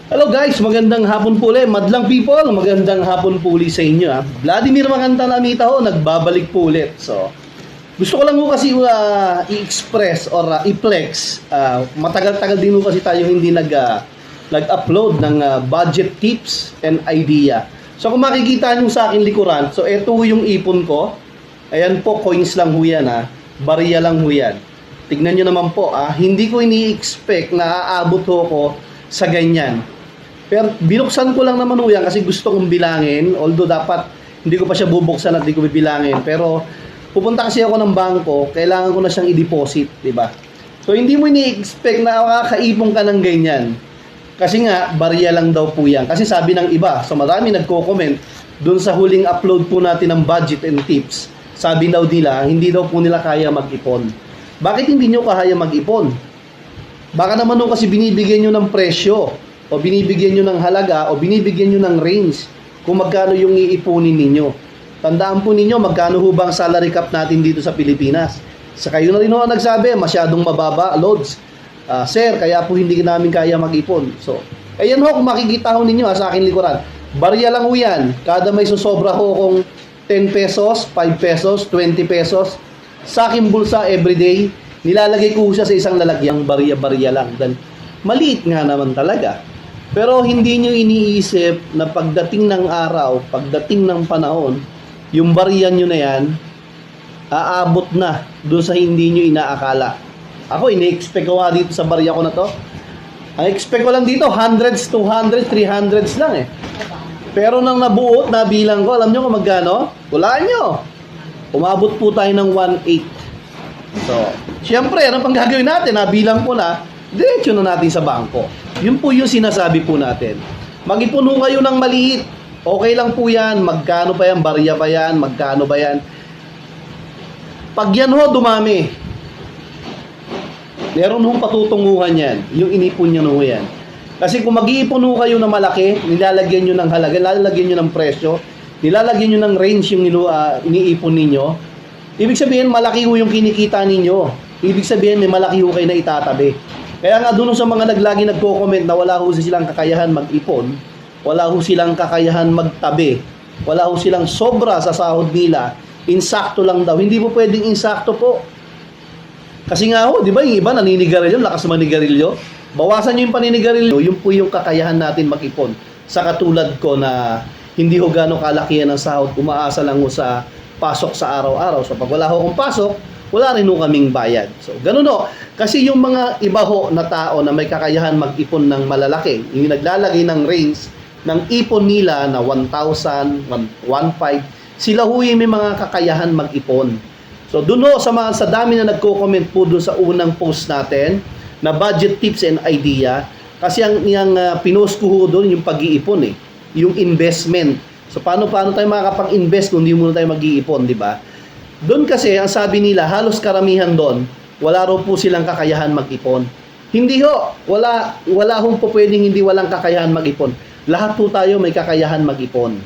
Hello guys, magandang hapon po ulit. Madlang people, magandang hapon po ulit sa inyo. Vladimir Macantalamita ho, nagbabalik po ulit. So, gusto ko lang ho kasi i-express or i-flex. Matagal-tagal din ho kasi tayo hindi nag-upload ng budget tips and idea. So, kung makikita nyo sa akin likuran, so ito yung ipon ko. Ayan po, coins lang ho yan Barya lang ho yan. Tignan nyo naman po, hindi ko ini-expect na aabot ho ko sa ganyan. Pero binuksan ko lang naman ho yan kasi gusto kong bilangin. Although dapat hindi ko pa siya bubuksan at hindi ko bibilangin. Pero pupunta kasi ako ng bangko, kailangan ko na siyang i-deposit, di ba? So hindi mo ini-expect na makakaipon ka ng ganyan. Kasi nga, barya lang daw po yan. Kasi sabi ng iba, so marami nagko-comment dun sa huling upload po natin ng budget and tips. Sabi daw nila, hindi daw po nila kaya mag-ipon. Bakit hindi nyo kaya mag-ipon? Baka naman ho kasi binibigyan nyo ng presyo, o binibigyan nyo ng halaga, o binibigyan nyo ng range kung magkano yung iipunin ninyo. Tandaan po ninyo, magkano ho bang salary cap natin dito sa Pilipinas? Sa kayo na rin ho nagsabi, masyadong mababa, loads. Sir, kaya po hindi namin kaya mag-ipon. So, ayan ho, kung makikita ho ninyo sa akin likuran, barya lang ho yan. Kada may susobra ho kung 10 pesos, 5 pesos, 20 pesos, sa aking bulsa everyday, nilalagay ko siya sa isang lalagyang barya-barya lang. Dan maliit nga naman talaga. Pero hindi nyo iniisip na pagdating ng araw, pagdating ng panahon, yung barya nyo na yan, aabot na doon sa hindi nyo inaakala. Ako, ini-expect ko nga dito sa barya ko na to. Ang expect ko lang dito, hundreds, 200, 300s lang Pero nang nabuot, nabilang ko, alam nyo kung magkano? Wala nyo. Umabot po tayo ng 1.8. So, syempre, ano pang gagawin natin? Nabilang ko na, diretso na natin sa bangko. Yun po yung sinasabi po natin. Mag-ipon ho kayo ng maliit. Okay lang po yan. Magkano pa yan? Barya pa yan? Magkano ba yan? Pag yan ho, dumami. Meron hong patutunguhan yan. Yung inipon nyo ho yan. Kasi kung mag-iipon ho kayo na malaki, nilalagyan nyo ng halaga, nilalagyan nyo ng presyo, nilalagyan nyo ng range yung iniipon ninyo, ibig sabihin, malaki ho yung kinikita ninyo. Ibig sabihin, may malaki ho kayo na itatabi. Kaya nga doon sa mga naglagi nagko-comment na wala ho silang kakayahan mag-ipon, wala ho silang kakayahan magtabi, wala ho silang sobra sa sahod nila, insakto lang daw. Hindi po pwedeng insakto po. Kasi nga ho, di ba yung iba naninigarilyo, lakas manigarilyo. Bawasan nyo yung paninigarilyo, yun po yung kakayahan natin mag-ipon. Sa katulad ko na hindi ho gano'ng kalakihan ng sahod, umaasa lang ho sa pasok sa araw-araw. So pag wala ho akong pasok, wala rin ho kaming bayad. So ganun ho. Kasi yung mga iba ho na tao na may kakayahan mag-ipon ng malalaki, yung naglalagay ng range ng ipon nila na 1,000, 1,500, sila ho yung may mga kakayahan mag-ipon. So dun ho sa dami na nagko-comment po dun sa unang post natin na budget tips and idea, kasi yung pinost ko ho dun yung pag-iipon yung investment. So paano tayo makakapag-invest kung hindi muna tayo mag-iipon, di ba? Doon kasi, ang sabi nila, halos karamihan doon, wala raw po silang kakayahan mag-ipon. Hindi ho, wala hong po pwedeng hindi walang kakayahan mag-ipon. Lahat po tayo may kakayahan mag-ipon.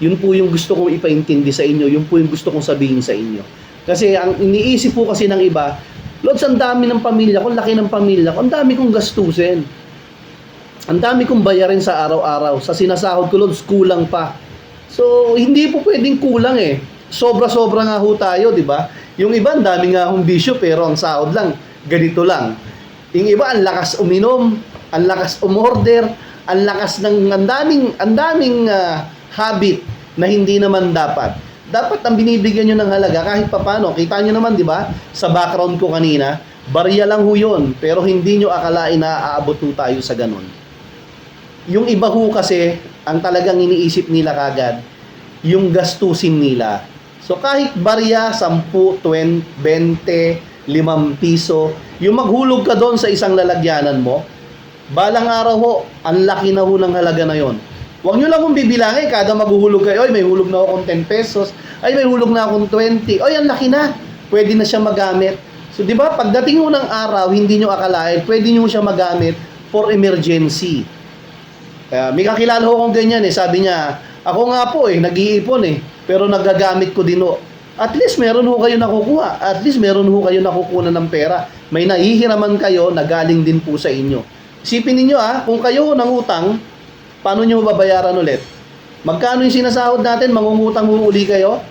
Yun po yung gusto kong ipaintindi sa inyo, yun po yung gusto kong sabihin sa inyo. Kasi ang iniisip po kasi ng iba, Lods, ang dami ng pamilya ko, laki ng pamilya ko, ang dami kong gastusin. Ang dami kong bayarin sa araw-araw. Sa sinasahod ko, Lods, kulang pa. So, hindi po pwedeng kulang Sobra-sobra nga ho tayo, di ba? Yung iba, ang dami nga hong bisyo, pero ang sahod lang, ganito lang. Yung iba, ang lakas uminom, ang lakas umorder, ang daming habit na hindi naman dapat. Dapat ang binibigyan nyo ng halaga, kahit papano. Kita nyo naman, di ba? Sa background ko kanina, barya lang ho yun, pero hindi nyo akalain na aabot ho tayo sa ganun. Yung iba ho kasi, ang talagang iniisip nila kagad, yung gastusin nila. So kahit barya, 10, 20, 5 piso, yung maghulog ka doon sa isang lalagyanan mo, balang araw ho, ang laki na ho ng halaga na yon. Huwag nyo lang kung bibilangin, kada maghuhulog kayo, ay may hulog na akong 10 pesos, ay may hulog na akong 20, ay ang laki na, pwede na siya magamit. So di ba, pagdating ho ng araw, hindi nyo akalain, pwede nyo siya magamit for emergency. May kakilala ho kong ganyan sabi niya, ako nga po nag-iipon pero nagagamit ko din ho. At least meron ho kayo nakukuha. At least meron ho kayo nakukuha ng pera. May nahihiraman kayo na galing din po sa inyo. Isipin ninyo kung kayo nangutang, paano nyo babayaran ulit? Magkano yung sinasahod natin? Mangungutang mo uli kayo?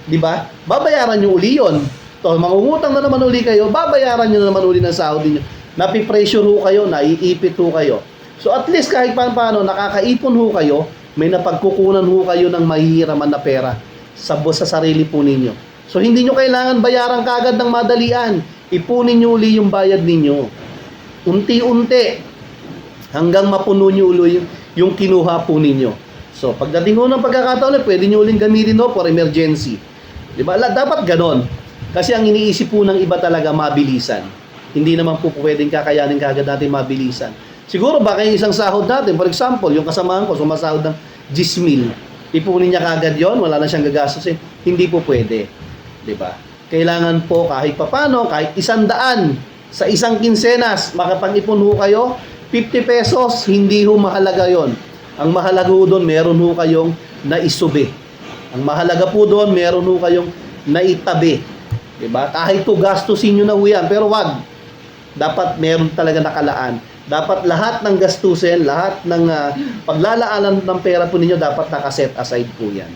Di ba? Babayaran nyo uli yun. So, mangungutang na naman uli kayo, babayaran nyo na naman uli ng sahod ninyo. Napipressure ho kayo, naiipit ho kayo. So at least kahit paano, nakakaipon ho kayo, may napagkukunan ho kayo ng mahihiraman na pera sa sarili po ninyo. So hindi nyo kailangan bayaran kagad ng madalian. Ipunin nyo uli yung bayad ninyo. Unti-unti hanggang mapuno nyo uli yung kinuha po ninyo. So pagdating ho ng pagkakataon, pwede nyo uling gamitin ho for emergency. Diba? Dapat ganon. Kasi ang iniisip po ng iba talaga mabilisan. Hindi naman po pwedeng kakayanin kagad natin mabilisan. Siguro baka yung isang sahod natin, for example, yung kasamahan ko sumasahod ng 10,000. Ipunin niya kagad yon, wala na siyang gagastusin. Hindi po pwede. Diba? Kailangan po kahit papano, kahit 100 sa isang kinsenas, makapag-ipon ho kayo, 50 pesos, hindi ho mahalaga yon. Ang mahalaga ho doon, meron ho kayong naisubi. Ang mahalaga po doon, meron ho kayong naitabi. Diba? Kahit po gastusin nyo na ho yan, pero wag. Dapat meron talaga nakalaan. Dapat lahat ng gastusin, lahat ng paglalaanan ng pera po ninyo, dapat nakaset aside po yan.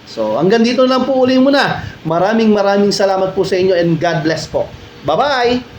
So, hanggang dito lang po uli muna. Maraming salamat po sa inyo and God bless po. Bye-bye!